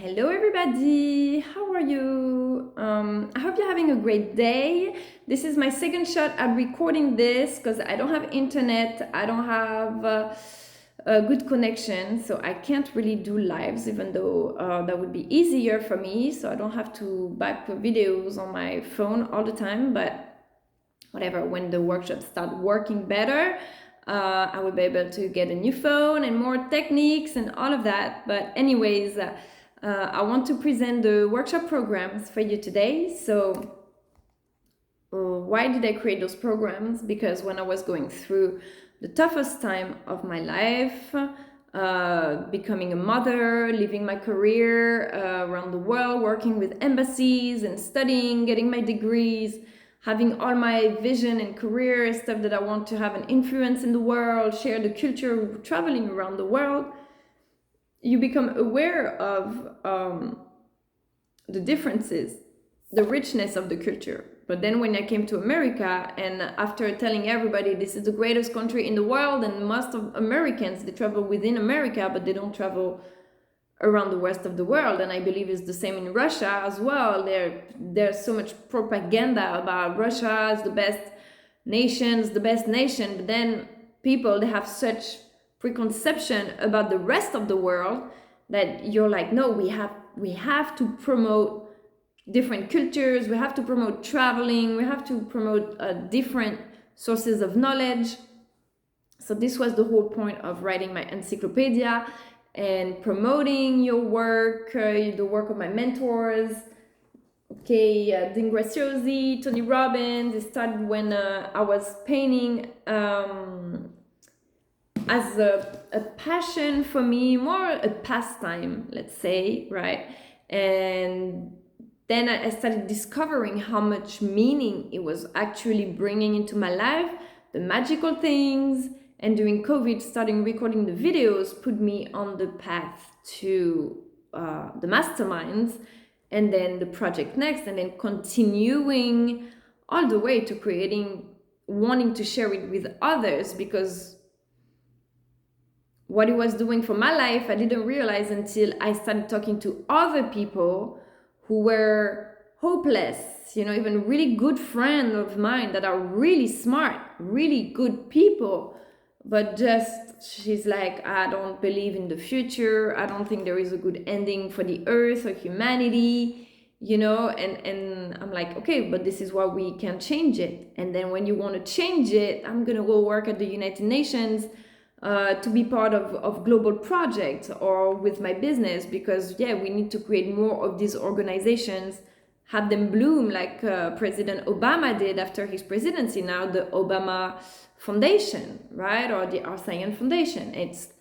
Hello, everybody. How are you? I hope you're having a great day. This is my second shot at recording this because I don't have internet. I don't have a good connection, so I can't really do lives, even though that would be easier for me. So I don't have to back videos on my phone all the time. But whatever, when the workshops start working better, I will be able to get a new phone and more techniques and all of that. But anyways, I want to present the workshop programs for you today. So why did I create those programs? Because when I was going through the toughest time of my life, becoming a mother, leaving my career around the world, working with embassies and studying, getting my degrees, having all my vision and career stuff that I want to have an influence in the world, share the culture, traveling around the world, you become aware of the differences, the richness of the culture. But then when I came to America, and after telling everybody this is the greatest country in the world, and most of Americans, they travel within America, but they don't travel around the rest of the world. And I believe it's the same in Russia as well. There's so much propaganda about Russia as the best nation, but then people, they have such preconception about the rest of the world that you're like, no, we have to promote different cultures, we have to promote traveling, we have to promote different sources of knowledge. So this was the whole point of writing my encyclopedia and promoting your work, the work of my mentors. Okay, Dean Graziosi, Tony Robbins. It started when I was painting as a passion for me, more a pastime, let's say, right? And then I started discovering how much meaning it was actually bringing into my life, the magical things. And during COVID, starting recording the videos put me on the path to the masterminds, and then the project next, and then continuing all the way to creating, wanting to share it with others, because what it was doing for my life, I didn't realize until I started talking to other people who were hopeless, even really good friends of mine that are really smart, really good people, but she's like, I don't believe in the future. I don't think there is a good ending for the earth or humanity, and I'm like, okay, but this is why we can change it. And then when you want to change it, I'm gonna go work at the United Nations to be part of global projects, or with my business, because we need to create more of these organizations, have them bloom like President Obama did after his presidency. Now the Obama Foundation, right, or the ASEAN Foundation. It's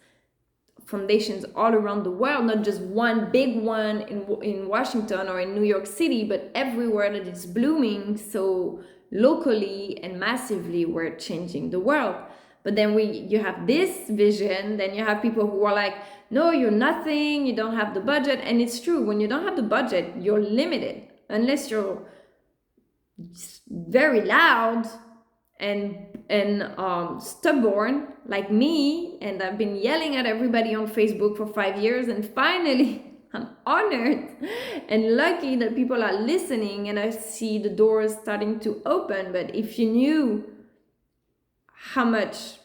foundations all around the world, not just one big one in Washington or in New York City, but everywhere that it's blooming. So locally and massively, we're changing the world. But then you have this vision, then you have people who are like, no, you're nothing, you don't have the budget. And it's true, when you don't have the budget, you're limited, unless you're very loud and stubborn like me. And I've been yelling at everybody on Facebook for 5 years, and finally I'm honored and lucky that people are listening, and I see the doors starting to open. But if you knew how much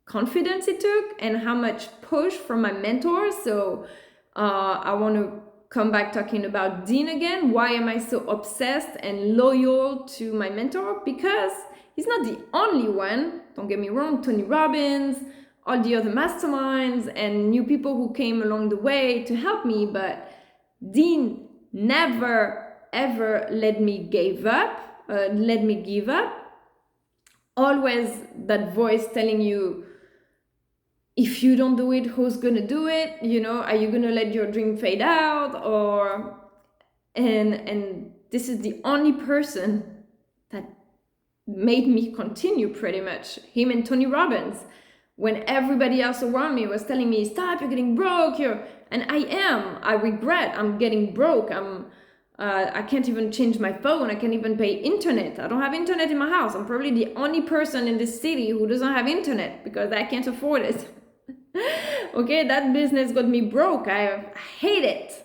confidence it took and how much push from my mentors. So I want to come back talking about Dean again. Why am I so obsessed and loyal to my mentor? Because he's not the only one. Don't get me wrong, Tony Robbins, all the other masterminds and new people who came along the way to help me. But Dean never, ever let me give up. Always that voice telling you, if you don't do it, who's gonna do it? Are you gonna let your dream fade out? And this is the only person that made me continue, pretty much, him and Tony Robbins. When everybody else around me was telling me, stop, you're getting broke, and I regret, I'm getting broke. I can't even change my phone. I can't even pay internet. I don't have internet in my house. I'm probably the only person in this city who doesn't have internet because I can't afford it. Okay, that business got me broke. I hate it.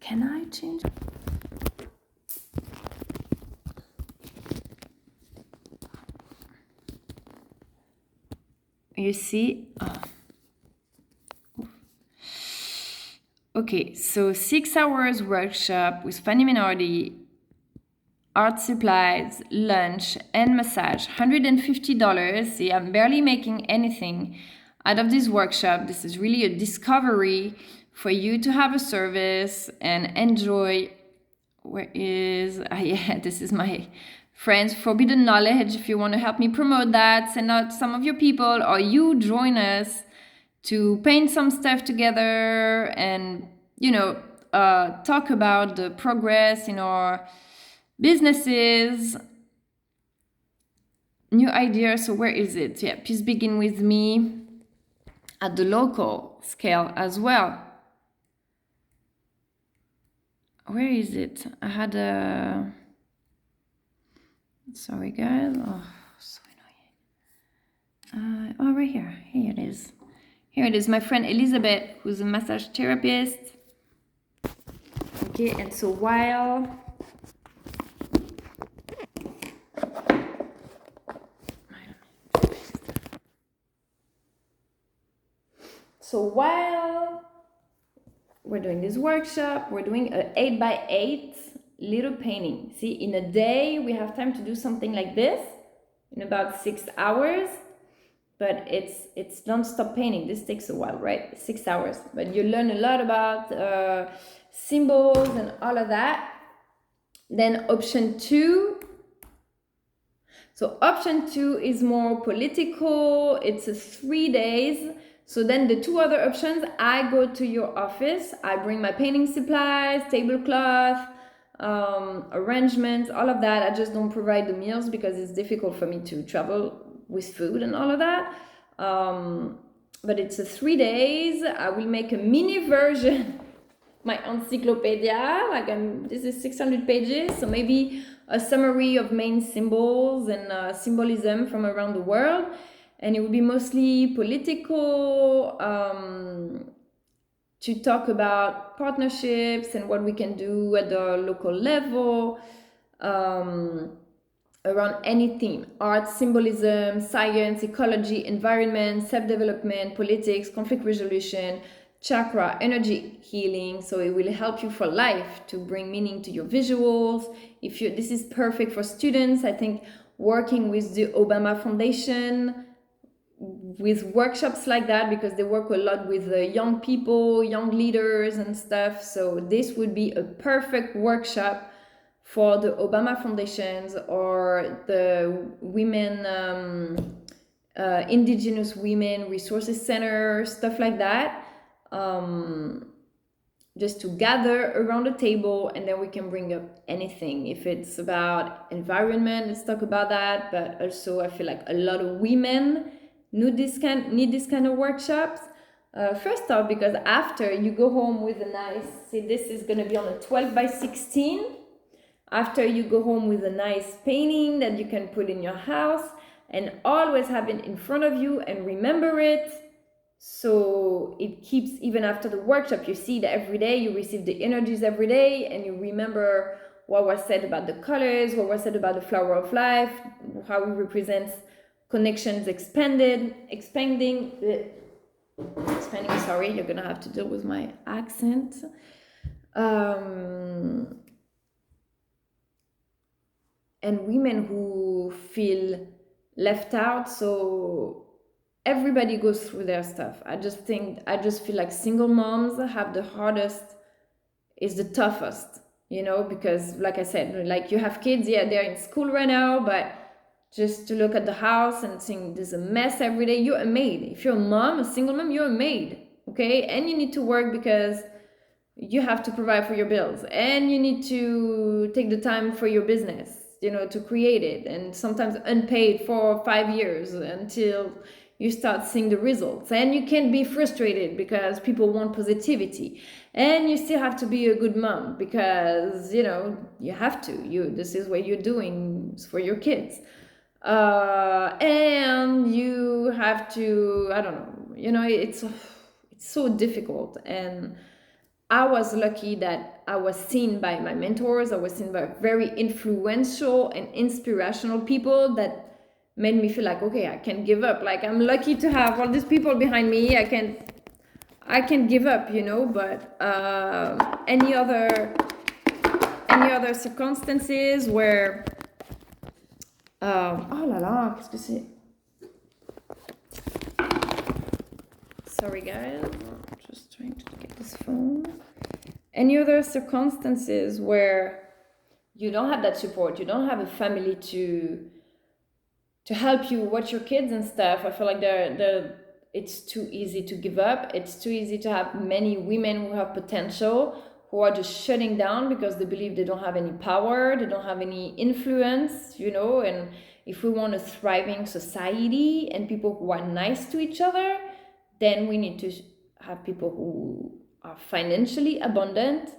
Can I change? You see? Okay, so 6 hours workshop with Fanny Minority, art supplies, lunch, and massage. $150. See, I'm barely making anything out of this workshop. This is really a discovery for you to have a service and enjoy. Where is, yeah, this is my friends Forbidden Knowledge. If you want to help me promote that, send out some of your people, or you join us to paint some stuff together and, talk about the progress in our businesses, new ideas. So where is it? Yeah, please begin with me at the local scale as well. Where is it? I had a... Sorry, guys. Oh, so annoying. Right here. Here it is. Here it is. My friend Elizabeth, who's a massage therapist. Okay, and so while... So while we're doing this workshop, we're doing an 8x8 little painting. See, in a day, we have time to do something like this in about 6 hours, but it's non-stop painting. This takes a while, right? 6 hours, but you learn a lot about symbols and all of that. Then option 2. So option 2 is more political. It's a 3 days. So then the 2 other options, I go to your office, I bring my painting supplies, tablecloth, arrangements, all of that. I just don't provide the meals because it's difficult for me to travel with food and all of that. But it's a 3 days. I will make a mini version, my encyclopedia, this is 600 pages. So maybe a summary of main symbols and symbolism from around the world. And it will be mostly political, to talk about partnerships and what we can do at the local level, around any theme: art, symbolism, science, ecology, environment, self-development, politics, conflict resolution, chakra, energy healing. So it will help you for life to bring meaning to your visuals. This is perfect for students. I think working with the Obama Foundation, with workshops like that, because they work a lot with young people, young leaders and stuff. So this would be a perfect workshop for the Obama Foundations or the women, Indigenous Women Resources Center, stuff like that. Just to gather around the table, and then we can bring up anything. If it's about environment, let's talk about that. But also, I feel like a lot of women need this kind of workshops. First off, because after you go home with a nice, see, this is going to be on a 12x16. After you go home with a nice painting that you can put in your house and always have it in front of you and remember it. So it keeps, even after the workshop, you see that every day you receive the energies every day, and you remember what was said about the colors, what was said about the flower of life, how it represents connections expanding, sorry, you're gonna have to deal with my accent. And women who feel left out. So everybody goes through their stuff. I just feel like single moms have the hardest, is the toughest, because like I said, like you have kids, yeah, they're in school right now, but just to look at the house and think there's a mess every day. You're a maid. If you're a mom, a single mom, you're a maid, okay? And you need to work because you have to provide for your bills, and you need to take the time for your business, to create it, and sometimes unpaid for 5 years until you start seeing the results. And you can't be frustrated because people want positivity, and you still have to be a good mom because you have to. This is what you're doing for your kids, and you have to, I don't know, it's so difficult. And I was lucky that I was seen by my mentors. I was seen by very influential and inspirational people that made me feel like, okay, I can't give up. Like, I'm lucky to have all these people behind me. I can give up, you know. But any other circumstances where oh là là, qu'est-ce que c'est? Sorry guys, I'm just trying to get this phone. Any other circumstances where you don't have that support, you don't have a family to help you watch your kids and stuff, I feel like it's too easy to give up. It's too easy to have many women who have potential who are just shutting down because they believe they don't have any power, they don't have any influence, you know. And if we want a thriving society and people who are nice to each other, then we need to have people who are financially abundant.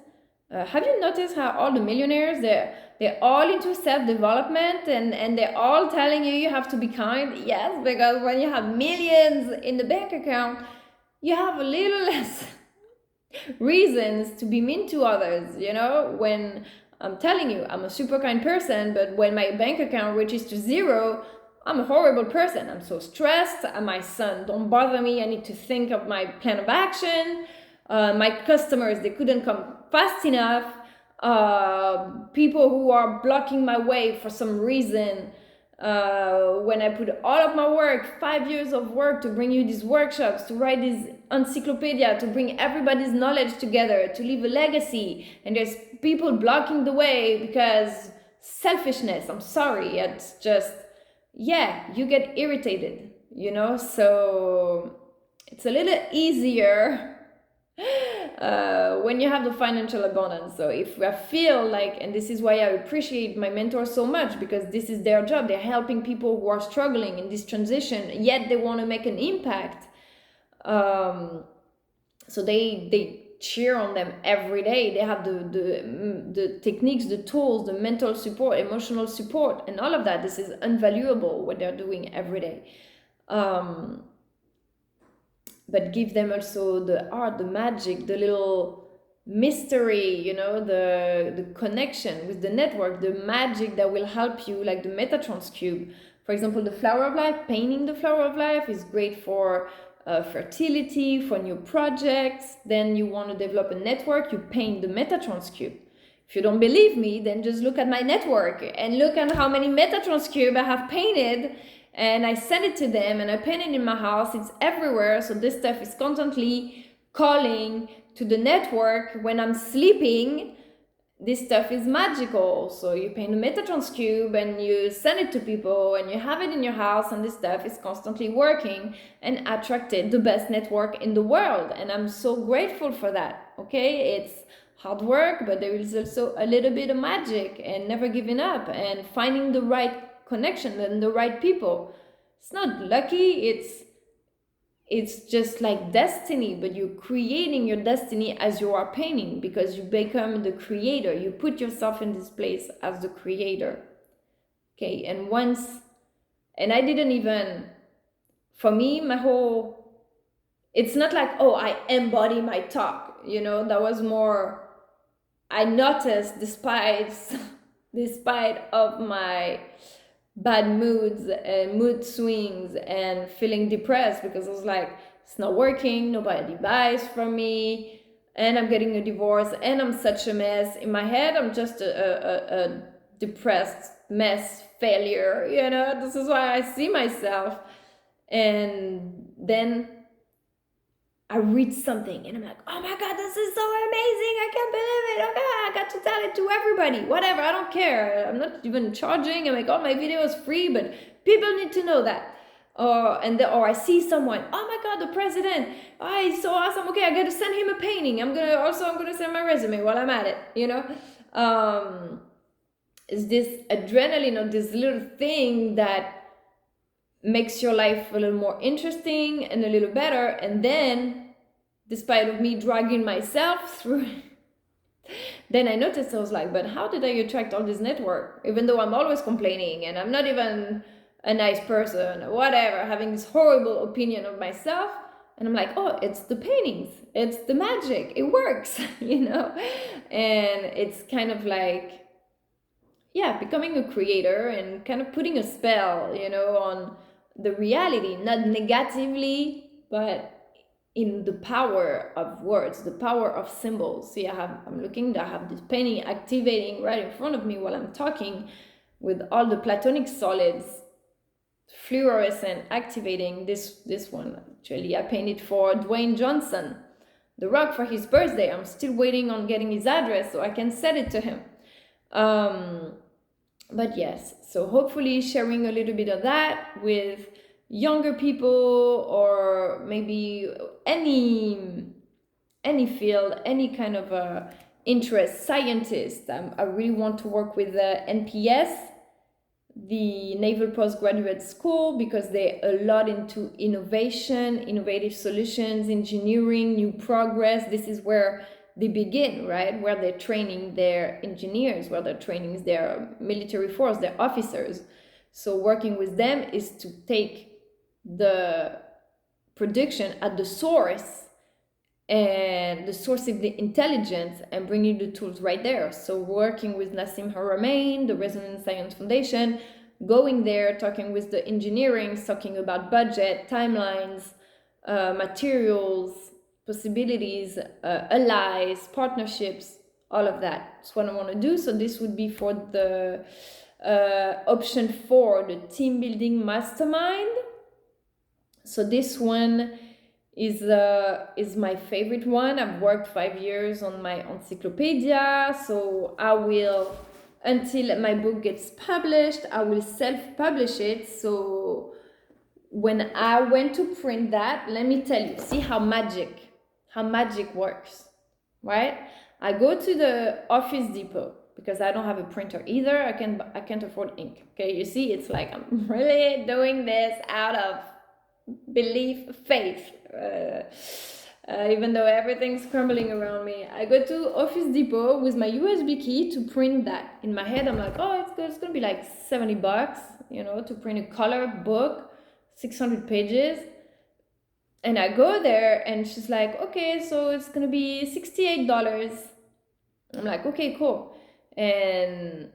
Have you noticed how all the millionaires, they're all into self-development, and they're all telling you have to be kind? Yes, because when you have millions in the bank account, you have a little less reasons to be mean to others, you know. When I'm telling you I'm a super kind person, but when my bank account reaches to zero, I'm a horrible person. I'm so stressed. My son, don't bother me. I need to think of my plan of action. My customers, they couldn't come fast enough. People who are blocking my way for some reason. When I put all of my work, 5 years of work to bring you these workshops, to write this encyclopedia, to bring everybody's knowledge together, to leave a legacy, and there's people blocking the way because selfishness. I'm sorry, it's just, yeah, you get irritated, you know. So it's a little easier when you have the financial abundance. So if I feel like, and this is why I appreciate my mentors so much, because this is their job, they're helping people who are struggling in this transition, yet they want to make an impact. So they cheer on them every day. They have the techniques, the tools, the mental support, emotional support, and all of that. This is invaluable what they're doing every day. But give them also the art, the magic, the little mystery, you know, the connection with the network, the magic that will help you, like the Metatrons cube. For example, the flower of life, painting the flower of life is great for fertility, for new projects. Then you want to develop a network, you paint the Metatrons cube. If you don't believe me, then just look at my network and look at how many Metatrons cube I have painted, and I send it to them, and I paint it in my house. It's everywhere, so this stuff is constantly calling to the network when I'm sleeping. This stuff is magical. So you paint a Metatrons cube and you send it to people and you have it in your house, and this stuff is constantly working and attracted the best network in the world. And I'm so grateful for that. Okay, it's hard work, but there is also a little bit of magic, and never giving up and finding the right connection and the right people. It's not lucky, it's just like destiny, but you're creating your destiny as you are painting, because you become the creator. You put yourself in this place as the creator. Okay, and I didn't even, for me, it's not like, oh, I embody my talk, you know. That was more, I noticed despite of my bad moods and mood swings and feeling depressed, because I was like, it's not working, nobody buys from me, and I'm getting a divorce, and I'm such a mess. In my head, I'm just a depressed mess, failure, you know. This is why I see myself. And then I read something and I'm like, oh my God, this is so amazing. I can't believe it. Okay, I got to tell it to everybody. Whatever, I don't care. I'm not even charging. I'm like, oh, my video is free, but people need to know that. Or I see someone, oh my God, the president. Oh, he's so awesome. Okay, I got to send him a painting. I'm gonna send my resume while I'm at it, you know? Is this adrenaline, or this little thing that makes your life a little more interesting and a little better. And then, despite of me dragging myself through, then I noticed, I was like, but how did I attract all this network? Even though I'm always complaining and I'm not even a nice person, or whatever, having this horrible opinion of myself, And I'm like, oh, it's the paintings, it's the magic, it works, you know? And it's kind of like, yeah, becoming a creator and kind of putting a spell, you know, on the reality, not negatively, but in the power of words, the power of symbols. See, I'm looking, I have this painting activating right in front of me while I'm talking with all the platonic solids fluorescent activating. This one actually I painted for Dwayne Johnson, The Rock, for his birthday. I'm still waiting on getting his address so I can send it to him. But yes, so hopefully sharing a little bit of that with younger people, or maybe any field, any kind of interest, scientist. I really want to work with the NPS, the Naval Postgraduate School, because they're a lot into innovation, innovative solutions, engineering, new progress. This is where they begin, right? Where they're training their engineers, where they're training their military force, their officers. So working with them is to take the production at the source, and the source of the intelligence, and bringing the tools right there. So working with Nassim Haramein, the Resonance Science Foundation, going there, talking with the engineering, talking about budget, timelines, materials, possibilities, allies, partnerships, all of that. That's what I want to do. So this would be for the option 4, the team building mastermind. So this one is my favorite one. I've worked 5 years on my encyclopedia, so I will, until my book gets published, I will self-publish it. So when I went to print that, let me tell you, see how magic works, right? I go to the Office Depot because I don't have a printer either. I can't afford ink. Okay, you see, it's like I'm really doing this out of belief, faith, even though everything's crumbling around me. I go to Office Depot with my USB key to print that. In my head, I'm like, oh, it's gonna be like $70, you know, to print a color book, 600 pages. And I go there, and she's like, okay, so it's gonna be $68. I'm like, okay, cool. And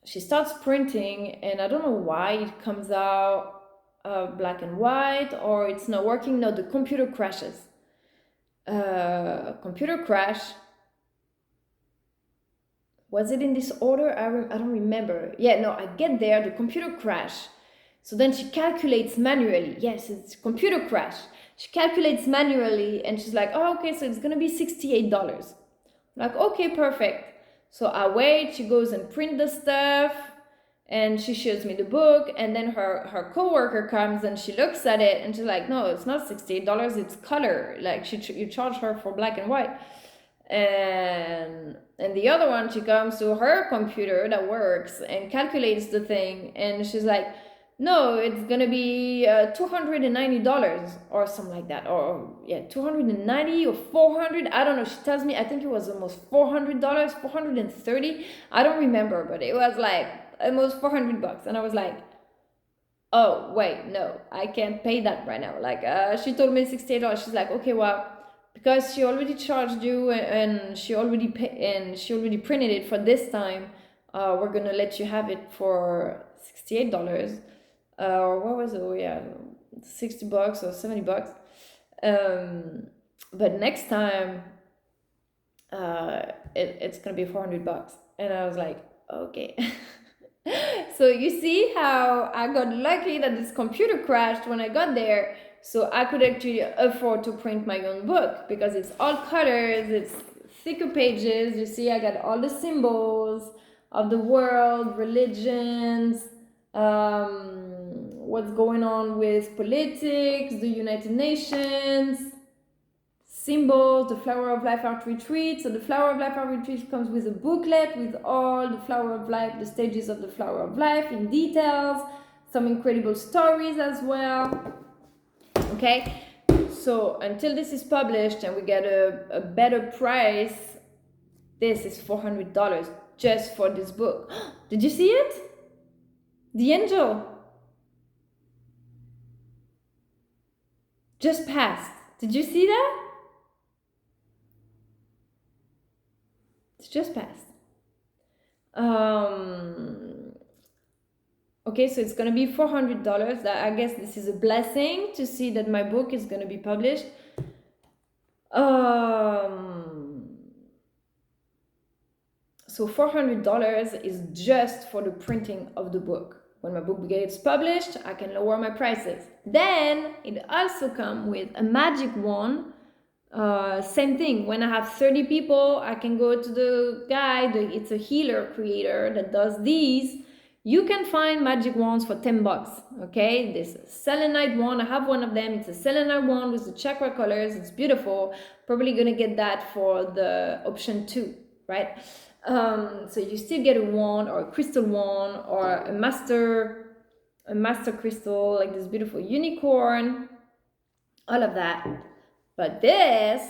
she starts printing, and I don't know why it comes out black and white, or it's not working. No, the computer crashes. Computer crash. Was it in this order? I don't remember. Yeah, no, I get there, the computer crash. So then she calculates manually. Yes, it's computer crash. She calculates manually, and she's like, oh, okay, so it's gonna be $68. I'm like, okay, perfect. So I wait, she goes and print the stuff, and she shows me the book, and then her coworker comes and she looks at it, and she's like, no, it's not $68, it's color. Like, you charge her for black and white. And the other one, she comes to her computer that works and calculates the thing, and she's like, no, it's gonna be $290 or something like that, or yeah, 290 or 400. I don't know. She tells me, I think it was almost $400, 430. I don't remember, but it was like almost $400. And I was like, oh wait, no, I can't pay that right now. Like, she told me $68. She's like, okay, well, because she already charged you, and she already printed it for this time, we're gonna let you have it for $68. Or what was it? Oh yeah, $60 or $70. But next time, it's gonna be $400. And I was like, okay. So you see how I got lucky that this computer crashed when I got there, so I could actually afford to print my own book, because it's all colors, it's thicker pages. You see, I got all the symbols of the world, religions, what's going on with politics, the United Nations, symbols, the Flower of Life Art Retreat. So the Flower of Life Art Retreat comes with a booklet with all the Flower of Life, the stages of the Flower of Life in details, some incredible stories as well. Okay, so until this is published and we get a better price, this is $400 just for this book. Did you see it? The angel. just passed. Did you see that? It's just passed. Okay, so it's gonna be $400. I guess this is a blessing to see that my book is gonna be published. So $400 is just for the printing of the book. When my book gets published, I can lower my prices. Then it also comes with a magic wand. Same thing. When I have 30 people, I can go to the guy. It's a healer creator that does these. You can find magic wands for $10. Okay, this selenite wand. I have one of them. It's a selenite wand with the chakra colors. It's beautiful. Probably gonna get that for the option 2, right? So you still get a wand or a crystal wand or a master crystal, like this beautiful unicorn, all of that. But this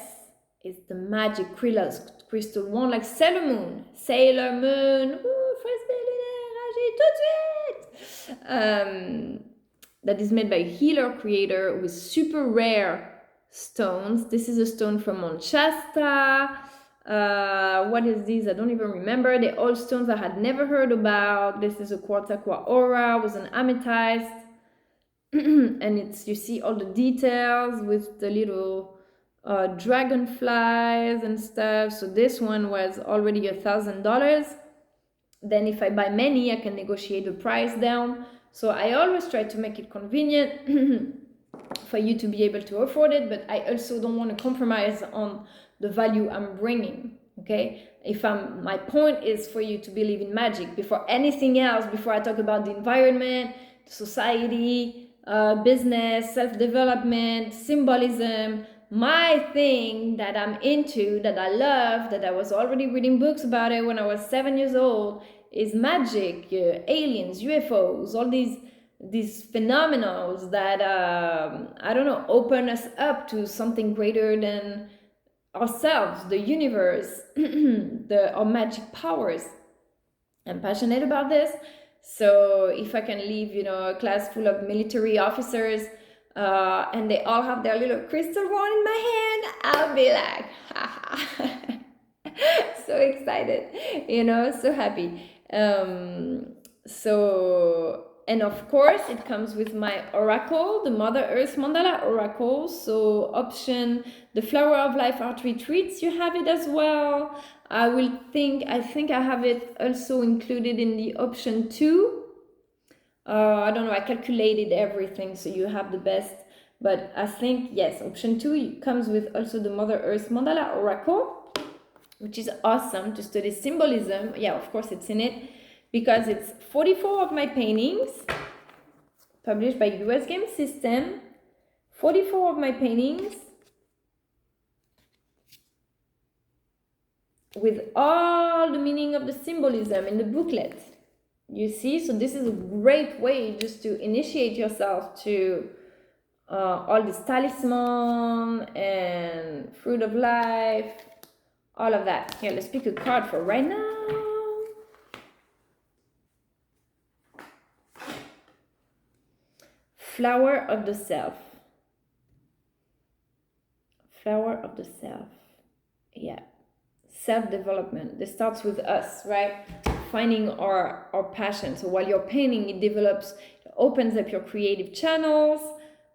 is the magic crystal wand, like Sailor Moon. That is made by a healer creator with super rare stones. This is a stone from Mount Shasta. What is this? I don't even remember. They're all stones I had never heard about. This is a quartz aqua aura with an amethyst. And you see all the details with the little dragonflies and stuff. So this one was already $1,000. Then if I buy many, I can negotiate the price down. So I always try to make it convenient for you to be able to afford it, but I also don't want to compromise on the value I'm bringing. Okay, my point is for you to believe in magic before anything else. Before I talk about the environment, society, business, self-development, symbolism, my thing that I'm into, that I love, that I was already reading books about it when I was 7 years old, is magic, aliens, UFOs, all these phenomena that I don't know, open us up to something greater than ourselves, the universe, our magic powers. I'm passionate about this. So if I can leave, a class full of military officers and they all have their little crystal wand in my hand, I'll be like, so excited, so happy. And of course, it comes with my oracle, the Mother Earth Mandala Oracle. So option, the Flower of Life Art Retreats, you have it as well. I think I have it also included in the option 2. I don't know, I calculated everything, so you have the best. But I think, yes, option 2 comes with also the Mother Earth Mandala Oracle, which is awesome to study symbolism. Yeah, of course it's in it, because it's 44 of my paintings published by US Game System. 44 of my paintings with all the meaning of the symbolism in the booklet. You see, so this is a great way just to initiate yourself to all this talisman and fruit of life, all of that. Here, let's pick a card for right now. Flower of the Self. Flower of the Self. Yeah. Self-development. This starts with us, right? Finding our passion. So while you're painting, it opens up your creative channels,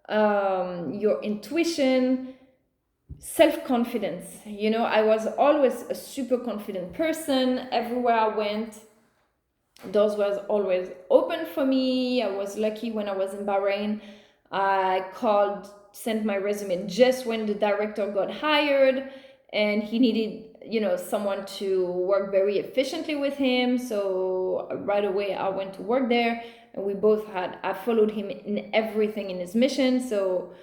your intuition, self-confidence. I was always a super confident person. Everywhere I went, doors was always open for me. I was lucky when I was in Bahrain. I sent my resume just when the director got hired, and he needed, someone to work very efficiently with him. So right away I went to work there, and I followed him in everything in his mission. So,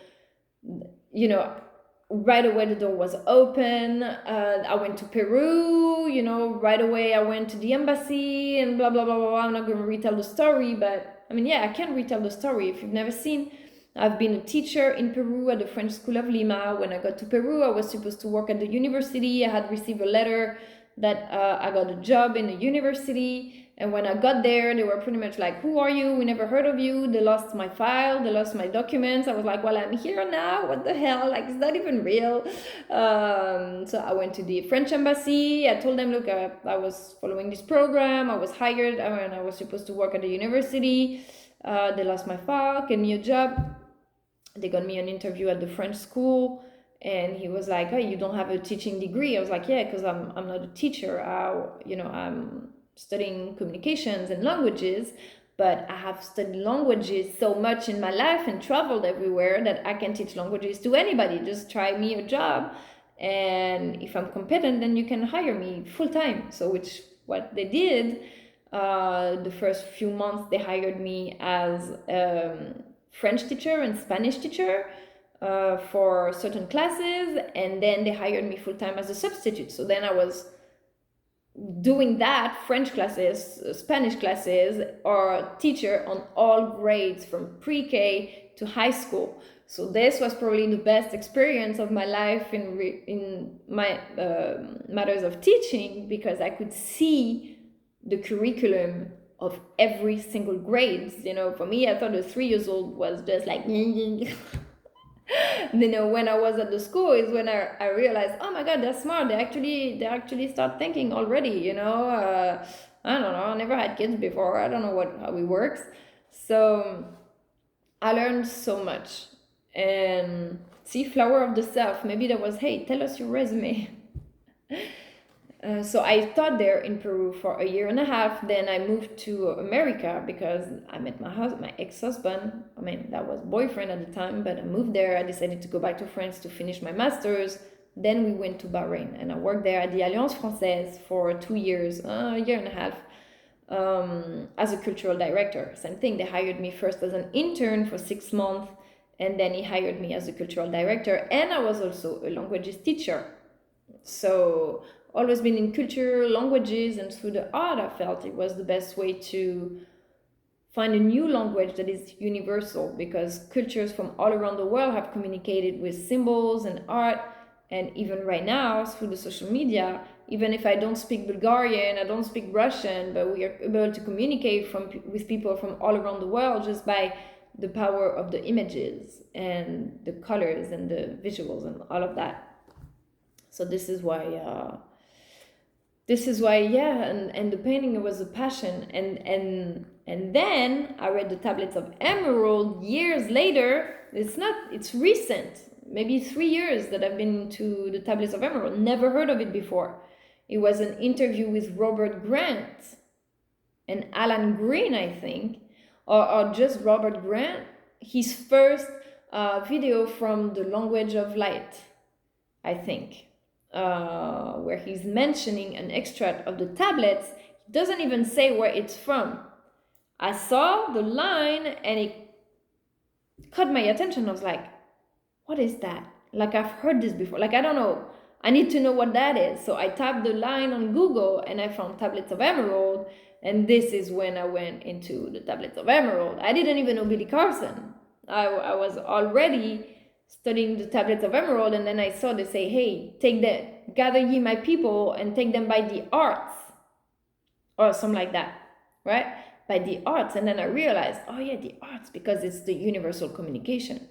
right away the door was open. I went to Peru, right away I went to the embassy and blah, blah, blah, blah, blah. I'm not going to retell the story, but I can retell the story if you've never seen. I've been a teacher in Peru at the French School of Lima. When I got to Peru, I was supposed to work at the university. I had received a letter that I got a job in a university. And when I got there, they were pretty much like, who are you? We never heard of you. They lost my file. They lost my documents. I was like, well, I'm here now. What the hell? Like, it's not even real. So I went to the French embassy. I told them, look, I was following this program. I was hired and I was supposed to work at the university. They lost my file, gave me a job. They got me an interview at the French school. And he was like, oh, you don't have a teaching degree? I was like, yeah, because I'm not a teacher. I'm studying communications and languages, but I have studied languages so much in my life and traveled everywhere that I can teach languages to anybody. Just try me a job, and if I'm competent, then you can hire me full time. So which what they did. The first few months they hired me as French teacher and Spanish teacher for certain classes, and then they hired me full time as a substitute. So then I was doing that, French classes, Spanish classes, or teacher on all grades from pre-K to high school. So this was probably the best experience of my life in my matters of teaching, because I could see the curriculum of every single grade. For me, I thought a 3 years old was just like when I was at the school is when I realized, oh my god, they're smart. They actually start thinking already. I don't know, I never had kids before. I don't know how it works. So I learned so much. And see, flower of the self, maybe that was, hey, tell us your resume. So I taught there in Peru for 1.5 years. Then I moved to America because I met my ex-husband. That was boyfriend at the time, but I moved there. I decided to go back to France to finish my master's. Then we went to Bahrain, and I worked there at the Alliance Française for 2 years, 1.5 years, as a cultural director. Same thing, they hired me first as an intern for 6 months, and then he hired me as a cultural director, and I was also a languages teacher. So always been in culture, languages, and through the art, I felt it was the best way to find a new language that is universal, because cultures from all around the world have communicated with symbols and art. And even right now, through the social media, even if I don't speak Bulgarian, I don't speak Russian, but we are able to communicate with people from all around the world just by the power of the images and the colors and the visuals and all of that. So this is why, and the painting was a passion. And then I read the Tablets of Emerald years later. It's recent, maybe 3 years that I've been to the Tablets of Emerald. Never heard of it before. It was an interview with Robert Grant and Alan Green, I think, or just Robert Grant. His first video from The Language of Light, I think. Where he's mentioning an extract of the tablets. He doesn't even say where it's from. I saw the line and it caught my attention. I was like, what is that? Like, I've heard this before. Like, I don't know. I need to know what that is. So I typed the line on Google and I found Tablets of Emerald. And this is when I went into the Tablets of Emerald. I didn't even know Billy Carson. I was already studying the Tablets of Emerald, and then I saw they say, hey, gather ye my people and take them by the arts, or something like that, right? By the arts. And then I realized, oh yeah, the arts, because it's the universal communication.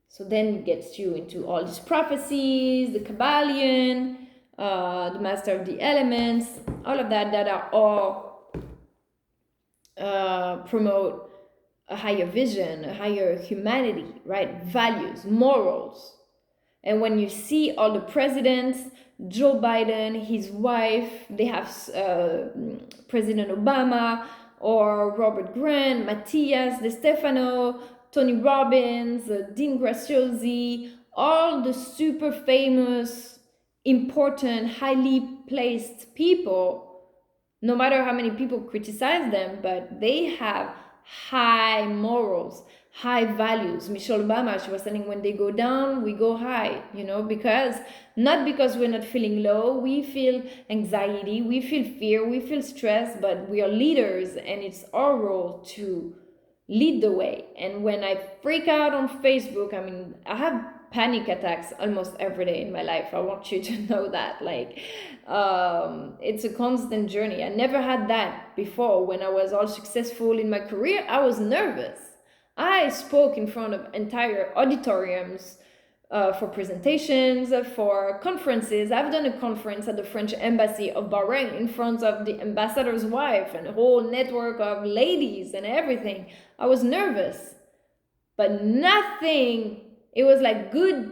So then it gets you into all these prophecies, the Kabbalion, the Master of the Elements, all of that are all promote a higher vision, a higher humanity, right? Values, morals. And when you see all the presidents, Joe Biden, his wife, they have President Obama, or Robert Grant, Matthias De Stefano, Tony Robbins, Dean Graziosi, all the super famous, important, highly placed people, no matter how many people criticize them, but they have high morals, high values. Michelle Obama, she was saying, when they go down, we go high, because not because we're not feeling low, we feel anxiety, we feel fear, we feel stress, but we are leaders and it's our role to lead the way. And when I freak out on Facebook, I have panic attacks almost every day in my life. I want you to know that. Like, it's a constant journey. I never had that before. When I was all successful in my career, I was nervous. I spoke in front of entire auditoriums for presentations, for conferences. I've done a conference at the French Embassy of Bahrain in front of the ambassador's wife and a whole network of ladies and everything. I was nervous, but nothing. It was like good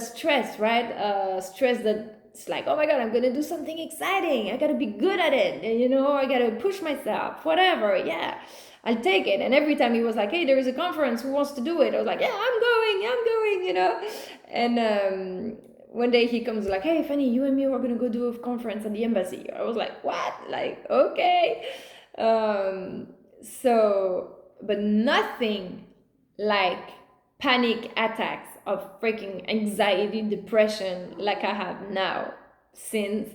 stress, right? Stress that it's like, oh my God, I'm gonna do something exciting. I gotta be good at it. I gotta push myself, whatever. Yeah, I'll take it. And every time he was like, hey, there is a conference, who wants to do it? I was like, yeah, I'm going. And one day he comes like, hey, Fanny, you and me, we're gonna go do a conference at the embassy. I was like, what? Like, okay. But nothing like panic attacks of freaking anxiety, depression like I have now since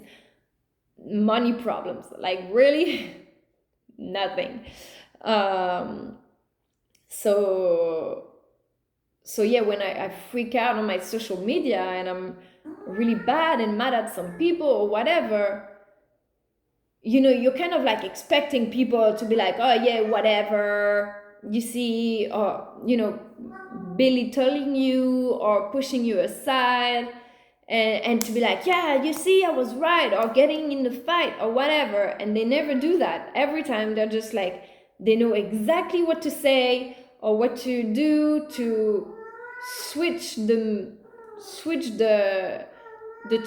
money problems. Like, really nothing. So yeah, when I freak out on my social media and I'm really bad and mad at some people or whatever, you're kind of like expecting people to be like, oh yeah, whatever, you see, or belittling you or pushing you aside, and to be like, yeah, you see, I was right, or getting in the fight or whatever. And they never do that. Every time they're just like, they know exactly what to say or what to do to switch the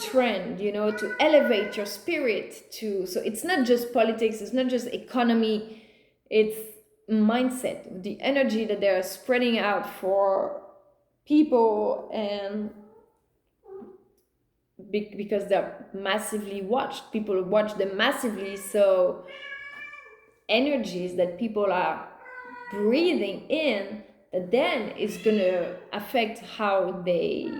trend, to elevate your spirit. So it's not just politics, it's not just economy, it's mindset, the energy that they're spreading out for people, and because they're massively watched, people watch them massively, so energies that people are breathing in, that then is gonna affect how they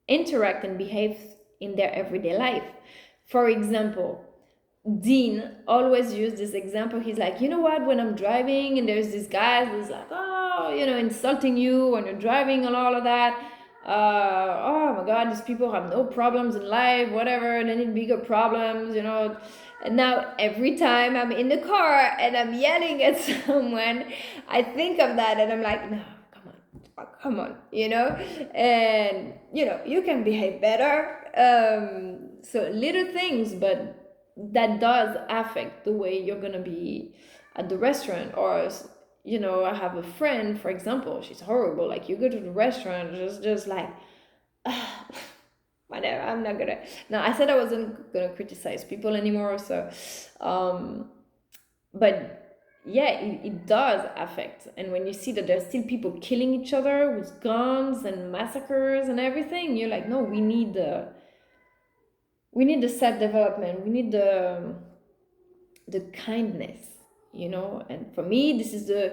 interact and behave in their everyday life. For example, Dean always used this example. He's like, you know what, when I'm driving and there's this guy who's like, oh, insulting you when you're driving and all of that, oh my God, these people have no problems in life, whatever, they need bigger problems, And now every time I'm in the car and I'm yelling at someone, I think of that and I'm like, no, come on, and you can behave better. So little things, but that does affect the way you're gonna be at the restaurant. Or I have a friend, for example, she's horrible. Like, you go to the restaurant, just like, whatever, I'm not gonna. No, I said I wasn't gonna criticize people anymore. So, but yeah, it does affect. And when you see that there's still people killing each other with guns and massacres and everything, you're like, no, we need the self-development, we need the kindness, And for me, this is the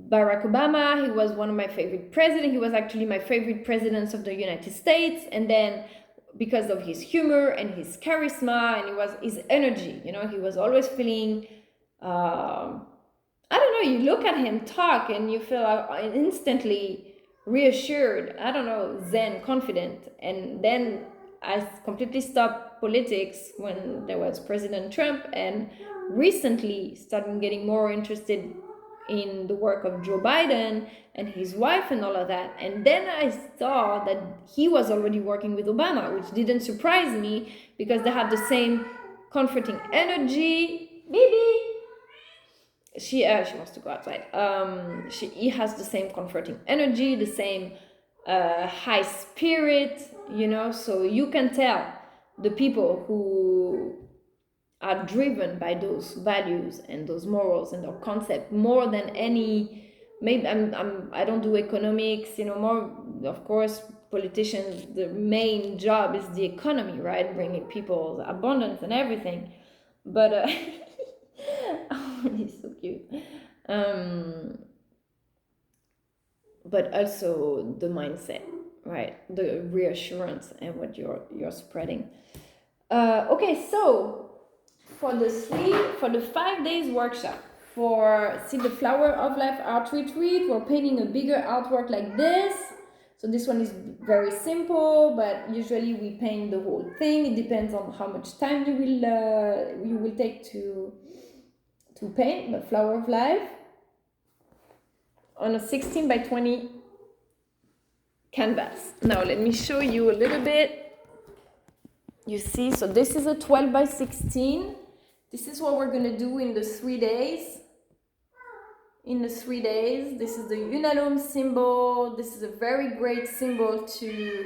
Barack Obama. He was one of my favorite presidents. He was actually my favorite president of the United States. And then because of his humor and his charisma and his energy, he was always feeling, I don't know, you look at him talk and you feel instantly reassured, I don't know, zen, confident. And then I completely stopped politics when there was President Trump, and recently started getting more interested in the work of Joe Biden and his wife and all of that. And then I saw that he was already working with Obama, which didn't surprise me because they have the same comforting energy. Baby, she wants to go outside. He has the same comforting energy, the same high spirit, so you can tell the people who are driven by those values and those morals and their concept more than any. Maybe I don't do economics, more, of course, politicians, the main job is the economy, right? Bringing people abundance and everything. But oh, he's so cute. But also the mindset, right? The reassurance and what you're spreading. Okay, so for the 5 days workshop, for, see, the Flower of Life Art Retreat, we're painting a bigger artwork like this. So this one is very simple, but usually we paint the whole thing. It depends on how much time you will take to paint the Flower of Life on a 16 by 20 canvas. Now let me show you a little bit. You see, so this is a 12 by 16. This is what we're gonna do in the 3 days. In the 3 days, this is the Unalome symbol. This is a very great symbol to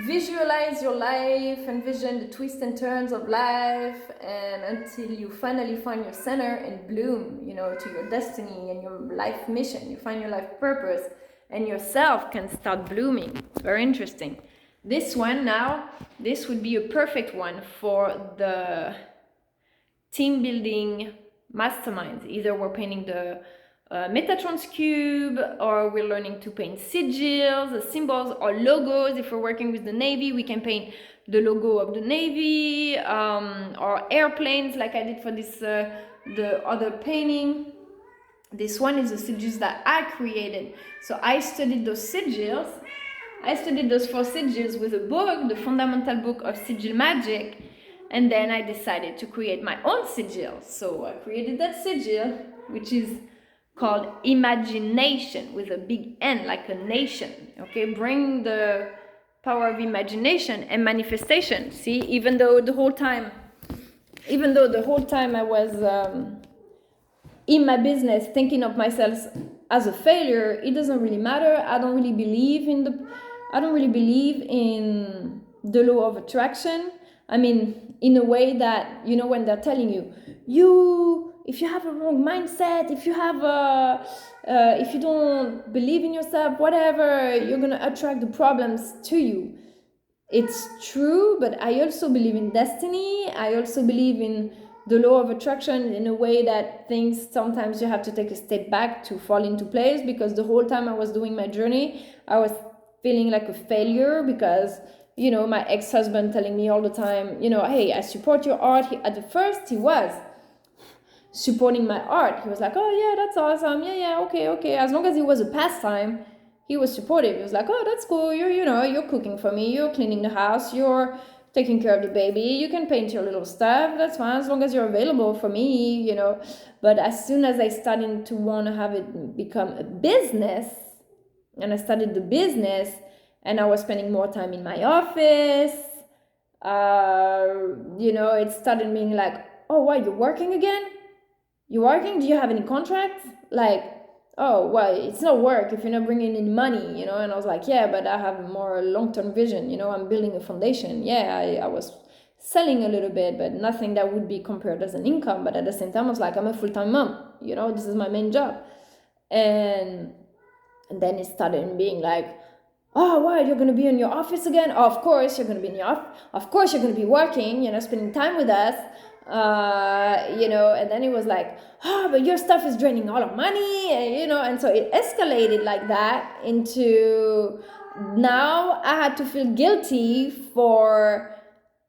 visualize your life, envision the twists and turns of life, and until you finally find your center and bloom, you know, to your destiny and your life mission. You find your life purpose and yourself can start blooming. It's very interesting. This one now, this would be a perfect one for the team building masterminds. Either we're painting the Metatrons cube, or we're learning to paint sigils, symbols, or logos. If we're working with the Navy, we can paint the logo of the Navy, or airplanes, like I did for this the other painting. This one is the sigils that I created. So I studied those sigils. I studied those 4 sigils with a book, the Fundamental Book of Sigil Magic, and then I decided to create my own sigil. So I created that sigil, which is called Imagination, with a big N, like a nation. Okay, bring the power of imagination and manifestation. See, even though the whole time I was in my business thinking of myself as a failure, it doesn't really matter. I don't really believe in the law of attraction. I mean, in a way that, you know, when they're telling you, if you have a wrong mindset, if you don't believe in yourself, whatever, you're gonna attract the problems to you. It's true, but I also believe in destiny. I also believe in the law of attraction in a way that things, sometimes you have to take a step back to fall into place, because the whole time I was doing my journey, I was feeling like a failure, because, you know, my ex-husband telling me all the time, you know, hey, I support your art. At the first, he was supporting my art. He was like, oh yeah, that's awesome. Yeah, okay. As long as it was a pastime, he was supportive. He was like, oh, that's cool. You're cooking for me. You're cleaning the house. You're taking care of the baby. You can paint your little stuff. That's fine, as long as you're available for me, you know. But as soon as I started to want to have it become a business, and I started the business, and I was spending more time in my office, you know, it started being like, oh, why, you're working again? You working? Do you have any contracts? Like, oh, well, it's not work if you're not bringing in money, you know? And I was like, yeah, but I have a more long-term vision, you know? I'm building a foundation. Yeah, I was selling a little bit, but nothing that would be compared as an income. But at the same time, I was like, I'm a full-time mom, you know? This is my main job. And then it started being like, oh, what, you're going to be in your office again? Oh, of course you're going to be in your office. Of course you're going to be working, you know, spending time with us. You know, and then it was like, oh, but your stuff is draining all our money, and, you know, and so it escalated like that into, now I had to feel guilty for,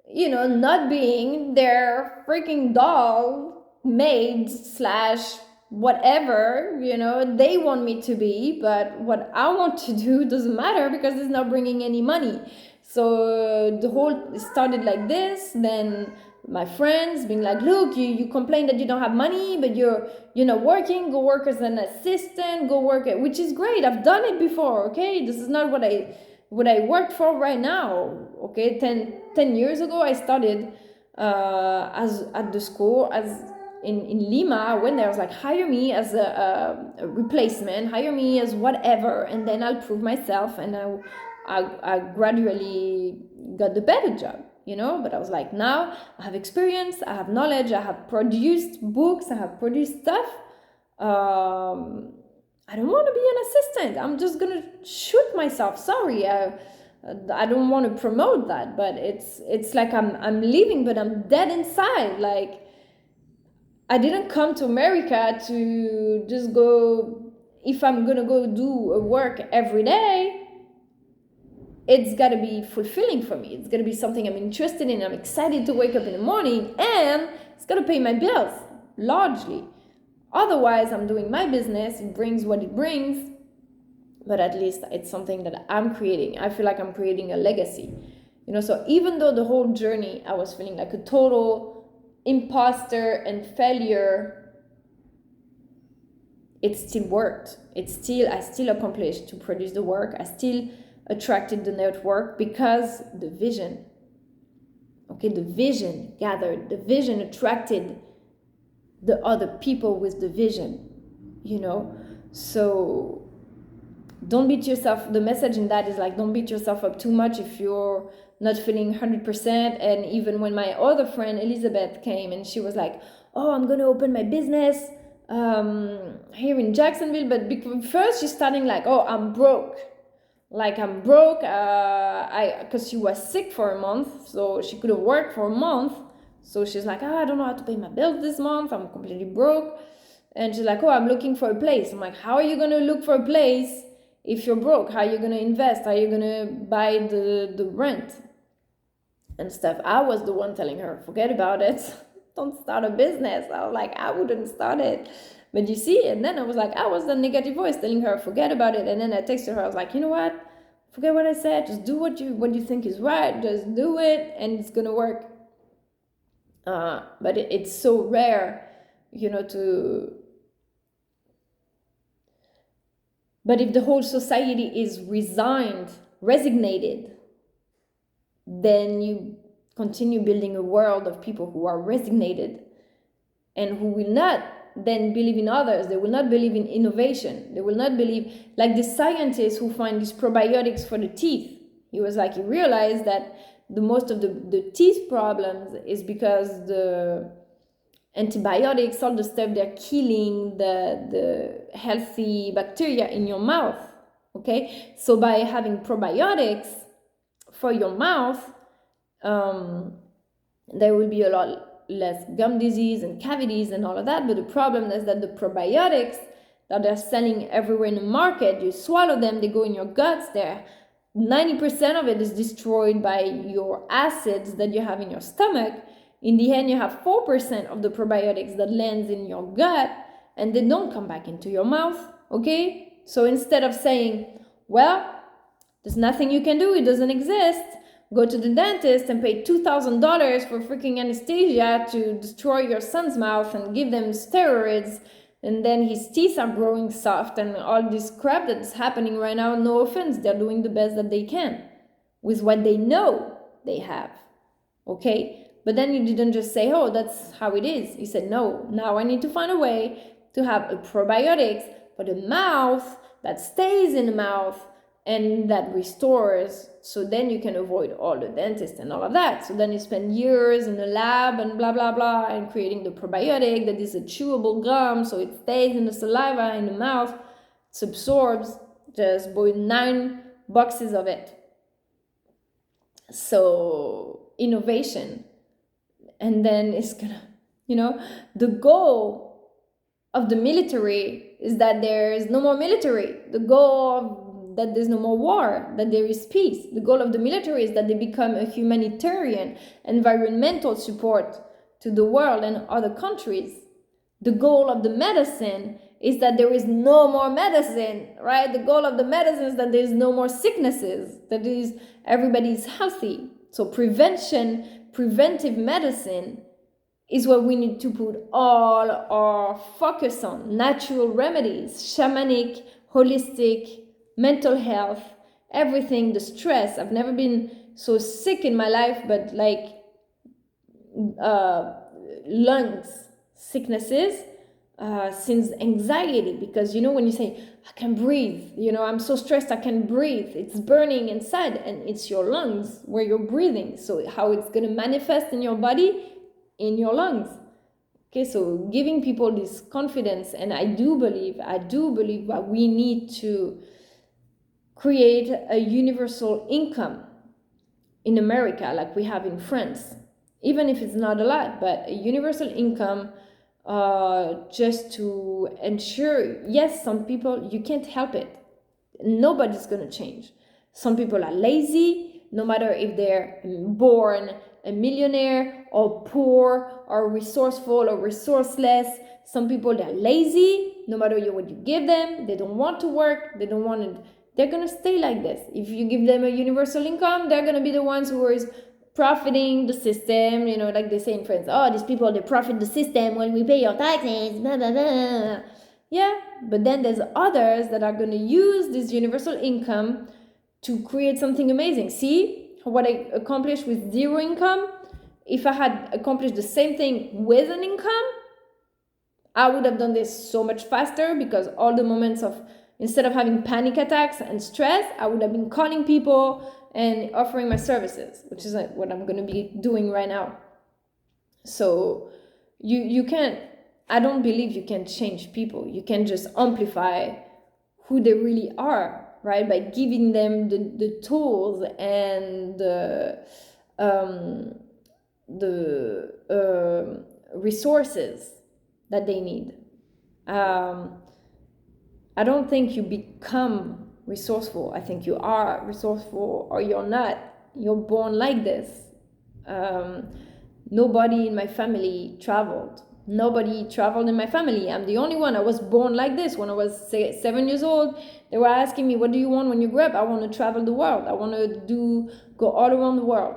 you know, not being their freaking doll maid slash whatever, you know, they want me to be, but what I want to do doesn't matter because it's not bringing any money. So the whole started like this. Then my friends being like, look, you complain that you don't have money, but you're not working, go work as an assistant, go work at, which is great. I've done it before, okay? This is not what I work for right now, okay? 10 years ago, I started as at the school as in Lima. I went there, I was like, hire me as a replacement, hire me as whatever, and then I'll prove myself, and I gradually got the better job, you know. But I was like, now I have experience, I have knowledge, I have produced books, I have produced stuff. I don't want to be an assistant. I'm just gonna shoot myself. Sorry, I don't want to promote that, but it's like I'm leaving, but I'm dead inside. Like, I didn't come to America to just go. If I'm gonna go do a work every day, it's gotta be fulfilling for me. It's gotta be something I'm interested in. I'm excited to wake up in the morning, and it's gotta pay my bills largely. Otherwise, I'm doing my business, it brings what it brings, but at least it's something that I'm creating. I feel like I'm creating a legacy. So even though the whole journey I was feeling like a total imposter and failure, it still worked. I still accomplished to produce the work. I still attracted the network because the vision, the vision gathered, the vision attracted the other people with the vision, so don't beat yourself. The message in that is like, don't beat yourself up too much if you're not feeling 100%. And even when my other friend Elizabeth came and she was like, oh, I'm going to open my business here in Jacksonville. But first she's starting like, oh, I'm broke. Because she was sick for a month. So she couldn't work for a month. So she's like, I don't know how to pay my bills this month. I'm completely broke. And she's like, oh, I'm looking for a place. I'm like, how are you going to look for a place if you're broke? How are you going to invest? How are you going to buy the rent and stuff? I was the one telling her, forget about it. Don't start a business. I was like, I wouldn't start it. But you see, and then I was like, I was the negative voice telling her, forget about it. And then I texted her, I was like, you know what? Forget what I said. Just do what you think is right. Just do it and it's going to work. But it's so rare, But if the whole society is resignated, then you continue building a world of people who are resignated and who will not then believe in others. They will not believe in innovation. They will not believe, like the scientist who find these probiotics for the teeth. He realized that the most of the teeth problems is because the antibiotics, all the stuff, they're killing the healthy bacteria in your mouth. Okay, so by having probiotics for your mouth, there will be a lot less gum disease and cavities and all of that. But the problem is that the probiotics that they're selling everywhere in the market, you swallow them, they go in your guts. There, 90% of it is destroyed by your acids that you have in your stomach. In the end, you have 4% of the probiotics that lands in your gut and they don't come back into your mouth, okay? So instead of saying, well, there's nothing you can do, it doesn't exist, go to the dentist and pay $2,000 for freaking anesthesia to destroy your son's mouth and give them steroids, and then his teeth are growing soft and all this crap that's happening right now, no offense, they're doing the best that they can with what they know they have, okay? But then you didn't just say, oh, that's how it is. You said, no, now I need to find a way to have a probiotics for the mouth that stays in the mouth and that restores. So then you can avoid all the dentist and all of that. So then you spend years in the lab and blah, blah, blah, and creating the probiotic that is a chewable gum. So it stays in the saliva, in the mouth. It absorbs. Just buy 9 boxes of it. So innovation. And then it's gonna, the goal of the military is that there is no more military. The goal that there's no more war, that there is peace. The goal of the military is that they become a humanitarian, environmental support to the world and other countries. The goal of the medicine is that there is no more medicine, right? The goal of the medicine is that there's no more sicknesses, that is everybody is healthy. So preventive medicine is what we need to put all our focus on. Natural remedies, shamanic, holistic, mental health, everything, the stress. I've never been so sick in my life, but like lungs sicknesses, since anxiety, because when you say I can breathe, I'm so stressed I can breathe, it's burning inside and it's your lungs where you're breathing. So how it's going to manifest in your body, in your lungs. Okay, so giving people this confidence, and I do believe that we need to create a universal income in America like we have in France, even if it's not a lot, but a universal income, just to ensure, yes, some people, you can't help it. Nobody's going to change. Some people are lazy. no matter if they're born a millionaire or poor or resourceful or resourceless. Some people, they're lazy. No matter what you give them, they don't want to work. They don't want to. They're gonna stay like this. If you give them a universal income, they're gonna be the ones who are profiting the system. You know, like they say in France, oh, these people, they profit the system when we pay your taxes. Blah, blah, blah. Yeah, but then there's others that are gonna use this universal income to create something amazing. See what I accomplished with zero income? If I had accomplished the same thing with an income, I would have done this so much faster, because all the moments of, instead of having panic attacks and stress, I would have been calling people and offering my services, which is what I'm going to be doing right now. So you can't, I don't believe you can change people. You can just amplify who they really are, right? By giving them the tools and the resources that they need. I don't think you become resourceful. I think you are resourceful, or you're not. You're born like this. Nobody in my family traveled. Nobody traveled in my family. I'm the only one. I was born like this. When I was 7 years old, they were asking me, what do you want when you grow up? I want to travel the world. I want to go all around the world.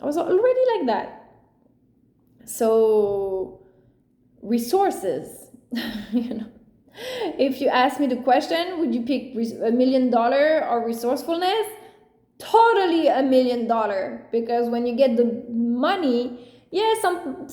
I was already like that. So resources, you know, if you ask me the question, would you pick $1 million or resourcefulness? Totally $1 million, because when you get the money, yeah, some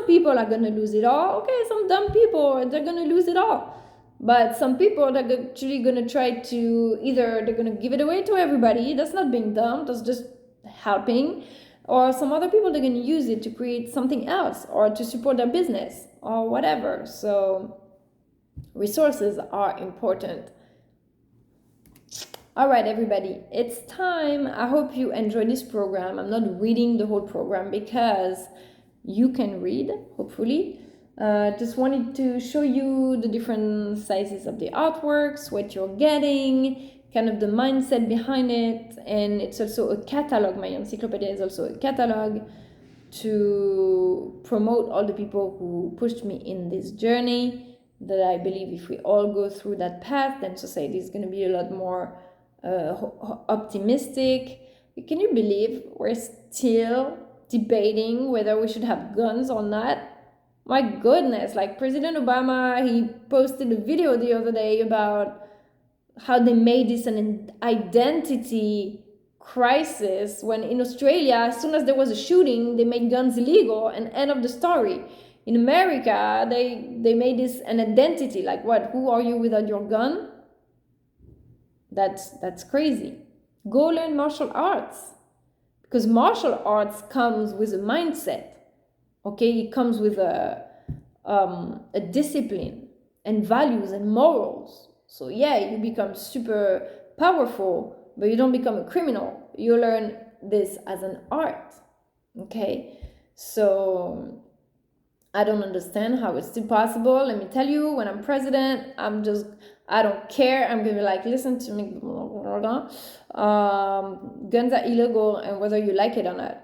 people are gonna lose it all. Okay, some dumb people, they're gonna lose it all. But some people are actually gonna try to, either they're gonna give it away to everybody. That's not being dumb, that's just helping. Or some other people, they're gonna use it to create something else, or to support their business or whatever. So resources are important. All right, everybody, it's time. I hope you enjoyed this program. I'm not reading the whole program because you can read, hopefully. Just wanted to show you the different sizes of the artworks, what you're getting, kind of the mindset behind it. And it's also a catalog. My encyclopedia is also a catalog to promote all the people who pushed me in this journey, that I believe if we all go through that path, then society is going to be a lot more optimistic. Can you believe we're still debating whether we should have guns or not? My goodness, like President Obama, he posted a video the other day about how they made this an identity crisis, when in Australia, as soon as there was a shooting, they made guns illegal, and end of the story. In America, they made this an identity, like, what, who are you without your gun? That's crazy. Go learn martial arts, because martial arts comes with a mindset. Okay, it comes with a discipline and values and morals. So yeah, you become super powerful, but you don't become a criminal. You learn this as an art. Okay, so I don't understand how it's still possible. Let me tell you, when I'm president, I don't care. I'm gonna be like, listen to me, guns are illegal, and whether you like it or not.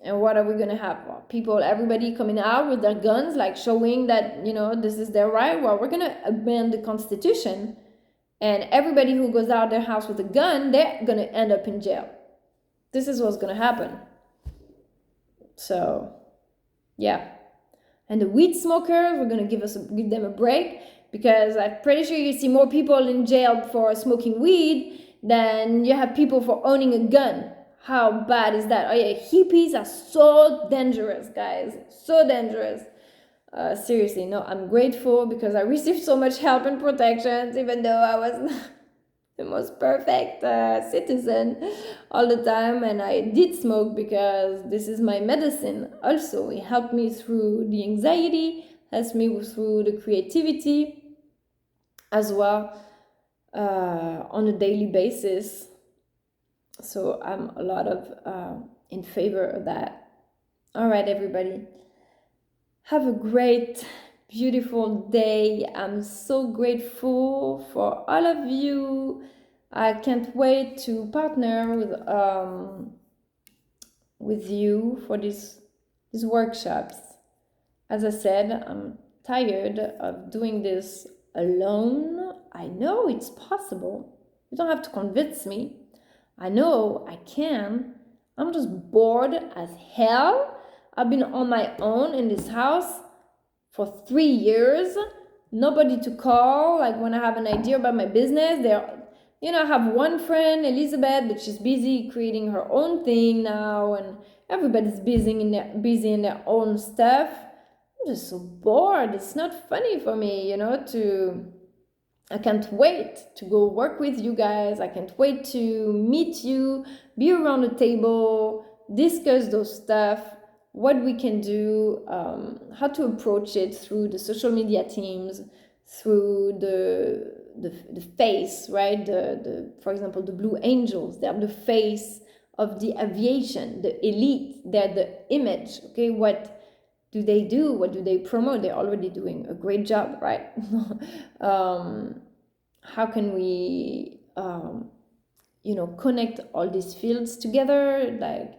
And what are we gonna have? People, everybody coming out with their guns, like showing that, you know, this is their right. Well, we're gonna amend the Constitution, and everybody who goes out of their house with a gun, they're gonna end up in jail. This is what's gonna happen. So, yeah. And the weed smokers, we're gonna give them a break, because I'm pretty sure you see more people in jail for smoking weed than you have people for owning a gun. How bad is that? Oh yeah, hippies are so dangerous, guys. So dangerous. Seriously, no, I'm grateful because I received so much help and protections, even though I was not the most perfect citizen all the time. And I did smoke because this is my medicine also. It helped me through the anxiety, helps me through the creativity as well, on a daily basis. So I'm a lot of in favor of that. All right, everybody. Have a great, beautiful day. I'm so grateful for all of you. I can't wait to partner with you for these workshops. As I said, I'm tired of doing this alone. I know it's possible. You don't have to convince me. I know I can. I'm just bored as hell. I've been on my own in this house for 3 years. Nobody to call. Like when I have an idea about my business, I have one friend, Elizabeth, but she's busy creating her own thing now, and everybody's busy in their own stuff. I'm just so bored. It's not funny for me, I can't wait to go work with you guys. I can't wait to meet you, be around the table, discuss those stuff, what we can do, how to approach it through the social media teams, through the face, right? For example, the Blue Angels, they're the face of the aviation, the elite, they're the image, okay? What do they do? What do they promote? They're already doing a great job, right? How can we, connect all these fields together, like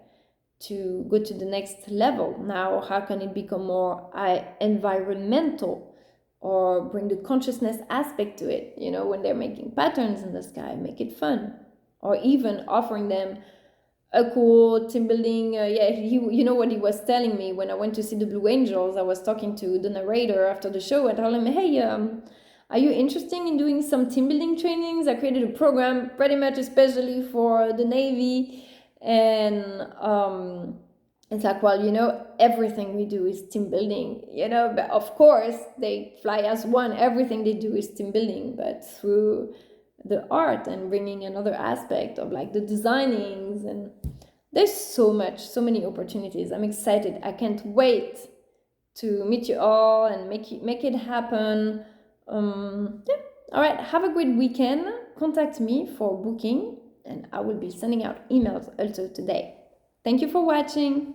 to go to the next level? Now, how can it become more environmental, or bring the consciousness aspect to it? When they're making patterns in the sky, make it fun, or even offering them a cool team building. What he was telling me when I went to see the Blue Angels. I was talking to the narrator after the show. I told him, hey, are you interested in doing some team building trainings? I created a program pretty much especially for the Navy. And it's like, well, everything we do is team building, but of course they fly as one. Everything they do is team building, but through the art and bringing another aspect of like the designings. And there's so many opportunities. I'm excited. I can't wait to meet you all and make it happen. Yeah. All right, have a great weekend. Contact me for booking, and I will be sending out emails also today. Thank you for watching.